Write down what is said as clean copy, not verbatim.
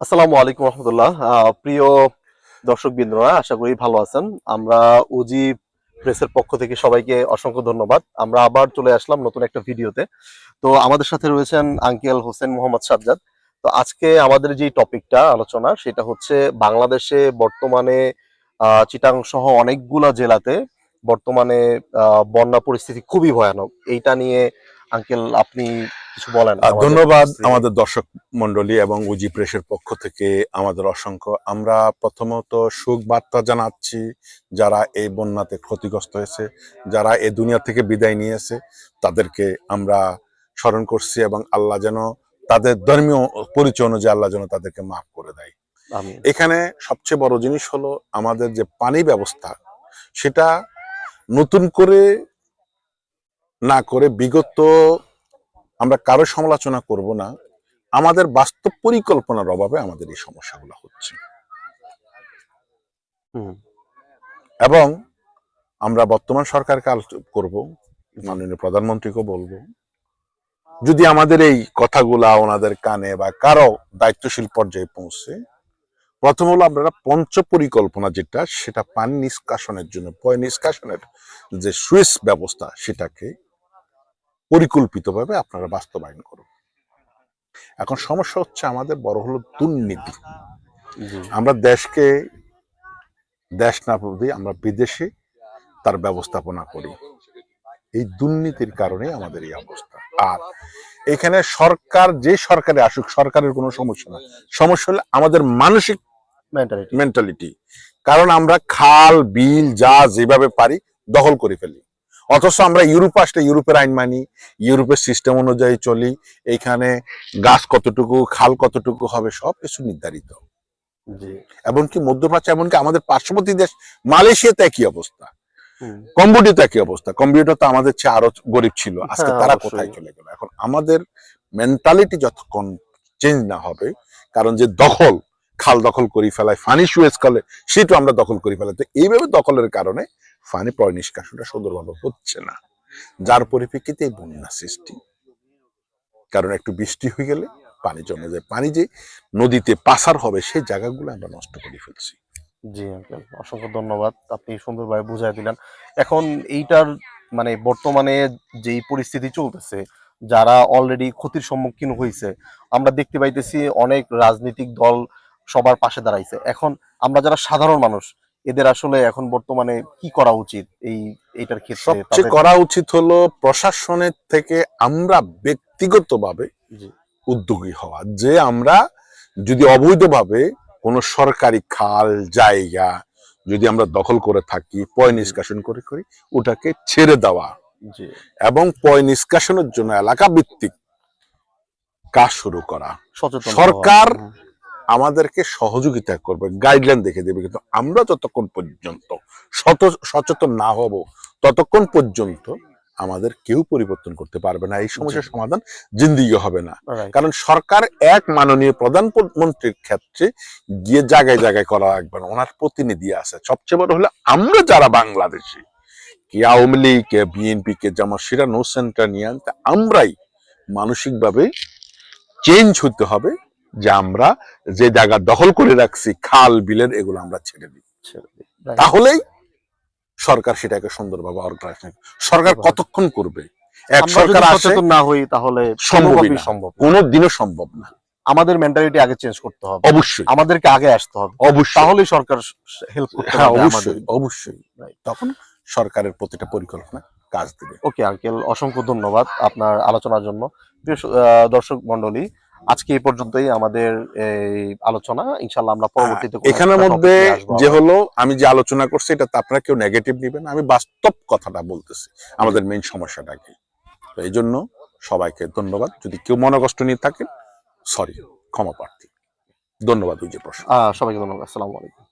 আসসালামু আলাইকুম রহমতুল্লাহ। প্রিয় দর্শকবৃন্দরা, আশা করি ভালো আছেন। আমরা উজি প্রেসের পক্ষ থেকে সবাইকে অসংখ্য ধন্যবাদ। আমরা আবার চলে আসলাম নতুন একটা ভিডিওতে। তো আমাদের সাথে রয়েছেন আঙ্কেল হোসেন মোহাম্মদ সাজ্জাদ। তো আজকে আমাদের যে টপিকটা আলোচনা সেটা হচ্ছে বাংলাদেশে বর্তমানে চিটাং সহ অনেকগুলা জেলাতে বর্তমানে বন্যা পরিস্থিতি খুবই ভয়ানক। এইটা নিয়ে আঙ্কেল আপনি কিছু বলেন আমাদের ধন্যবাদ উপস্থিতিকে। আমাদের দর্শক মন্ডলী এবং উজি প্রেসের পক্ষ থেকে আমাদের অসংখ্য। আমরা প্রথমত সুখ বার্তা জানাচ্ছি যারা এই বন্যাতে ক্ষতিগ্রস্ত হয়েছে, যারা এই দুনিয়া থেকে বিদায় নিয়েছে, তাদেরকে আমরা স্মরণ করছি এবং আল্লাহ যেন তাদের ধর্মীয় পরিচয় অনুযায়ী আল্লাহ যেন তাদেরকে মাফ করে দেয়। আমিন। এখানে সবচেয়ে বড় জিনিস হলো আমাদের যে পানি ব্যবস্থা, সেটা নতুন করে না করে বিগত আমরা কারো সমালোচনা করব না, আমাদের বাস্তব পরিকল্পনার অভাবে আমাদের এই সমস্যাগুলো হচ্ছে। এবং আমরা বর্তমান সরকারকে করব, মাননীয় প্রধানমন্ত্রীকে বলবো, যদি আমাদের এই কথাগুলা ওনাদের কানে বা কারো দায়িত্বশীল পর্যায়ে পৌঁছে, প্রথম হলো আপনারা পঞ্চ পরিকল্পনা যেটা, সেটা পানি নিষ্কাশনের জন্য নিষ্কাশনের যে সুইচ ব্যবস্থা, সেটাকে পরিকল্পিতভাবে আপনারা বাস্তবায়ন করুন। এখন সমস্যা হচ্ছে আমাদের বড় হলো দুর্নীতি। আমরা দেশকে দেশ না ভাবে আমরা বিদেশে তার ব্যবস্থাপনা করি। এই দুর্নীতির কারণে আমাদের এই অবস্থা। আর এখানে সরকার যে সরকারে আসুক, সরকারের কোনো সমস্যা না, সমস্যা হলে আমাদের মানসিক মেন্টালিটি। কারণ আমরা খাল বিল যা যেভাবে পারি দখল করে ফেলি, অথচ আমরা ইউরোপ আসলে ইউরোপের আইন মানি, ইউরোপের সিস্টেম অনুযায়ী চলি। এইখানে গাছ কতটুকু, খাল কতটুকু হবে, সব কিছু নির্ধারিত। এমনকি মধ্যপ্রাচ্য, এমনকি আমাদের পার্শ্ববর্তী দেশ মালয়েশিয়াতে একই অবস্থা, কম্বোডিয়াতে একই অবস্থা। কম্বোডিয়া তো আমাদের চেয়ে আরো গরিব ছিল, আজকে তারা কোথায় চলে গেল? এখন আমাদের মেন্টালিটি যতক্ষণ চেঞ্জ না হবে, কারণ যে দখল, খাল দখল করি ফেলায়, ফানি সুয়েজ কলে সেটা আমরা দখল করি ফেলাই, তো এইভাবে দখলের কারণে ফানি পয় নিষ্কাশনটা সুন্দরভাবে হচ্ছে না, যার পরিপ্রেক্ষিতে এই বন্যা সৃষ্টি। কারণ একটু বৃষ্টি হয়ে গেলে পানি জমে যায়, পানি যে নদীতে পাসার হবে সেই জায়গাগুলো আমরা নষ্ট করে ফেলছি। জি আঙ্কেল, অসংখ্য ধন্যবাদ, আপনি সুন্দরভাবে বুঝাই দিলেন। এখন এইটার মানে বর্তমানে যেই পরিস্থিতি চলতেছে, যারা অলরেডি ক্ষতির সম্মুখীন হয়েছে, আমরা দেখতে পাইতেছি অনেক রাজনৈতিক দল সবার পাশে দাঁড়াইছে। এখন আমরা যারা সাধারণ মানুষ, এদের আসলে এখন বর্তমানে কি করা উচিত এইটার ক্ষেত্রে? সবচেয়ে করা উচিত হলো প্রশাসনের থেকে আমরা ব্যক্তিগতভাবে উদ্যোগী হওয়া, যে আমরা যদি অবৈধভাবে কোনো সরকারি খাল জায়গা যদি আমরা দখল করে থাকি, পয় নিষ্কাশন করে করি, ওটাকে ছেড়ে দেওয়া এবং পয় নিষ্কাশনের জন্য এলাকা ভিত্তিক কাজ শুরু করা। সরকার আমাদেরকে সহযোগিতা করবে, গাইডলাইন দেখে দেবে, কিন্তু আমরা যতক্ষণ পর্যন্ত সচেতন না হব, ততক্ষণ পর্যন্ত আমাদের কেউ পরিবর্তন করতে পারবে না। এই সমস্যার সমাধান জিন্দিগি হবে না। কারণ সরকার এক মাননীয় প্রধানমন্ত্রীর ক্ষেত্রে গিয়ে জায়গায় জায়গায় করা লাগবে না, ওনার প্রতিনিধি আছে। সবচেয়ে বড় হলো আমরা যারা বাংলাদেশি, কে আওয়ামী লীগ, কে বিএনপি, কে জামাত, সেটা নো সেন্টার নিয়ে আনতে আমরাই মানসিকভাবে চেঞ্জ হতে হবে, যে আমরা যে জায়গা দখল করে রাখছি খাল বিলের, এগুলো আমরা ছেড়ে দিই। তাহলেই সরকার সেটাকে সুন্দরভাবে অর্গানাইজ। সরকার কতক্ষণ করবে? এক সরকার সচেতন না হই তাহলে সম্ভব, কোনোদিনও সম্ভব না। আমাদের মেন্টালিটি আগে চেঞ্জ করতে হবে, অবশ্যই আমাদেরকে আগে আসতে হবে, অবশ্যই, তাহলেই সরকার হেল্প করতে পারবে। অবশ্যই অবশ্যই তখন সরকারের প্রতিটা পরিকল্পনা কাজ দিবে। ওকে আঙ্কেল, অসংখ্য ধন্যবাদ আপনার আলোচনার জন্য। প্রিয় দর্শক মন্ডলী, আজকে এই পর্যন্তই আমাদের এই আলোচনা। ইনশাআল্লাহ আমরা পরবর্তীতে এখানের মধ্যে যে হলো আমি যে আলোচনা করছি, এটা তো আপনারা কেউ নেগেটিভ নেবেন, আমি বাস্তব কথাটা বলতেছি, আমাদের মেইন সমস্যাটা কি। তো এই জন্য সবাইকে ধন্যবাদ। যদি কেউ মনোকষ্ট নিয়ে থাকেন, সরি, ক্ষমা প্রার্থী। ধন্যবাদ। ওই যে প্রশ্ন, সবাইকে ধন্যবাদ। আসসালামু আলাইকুম।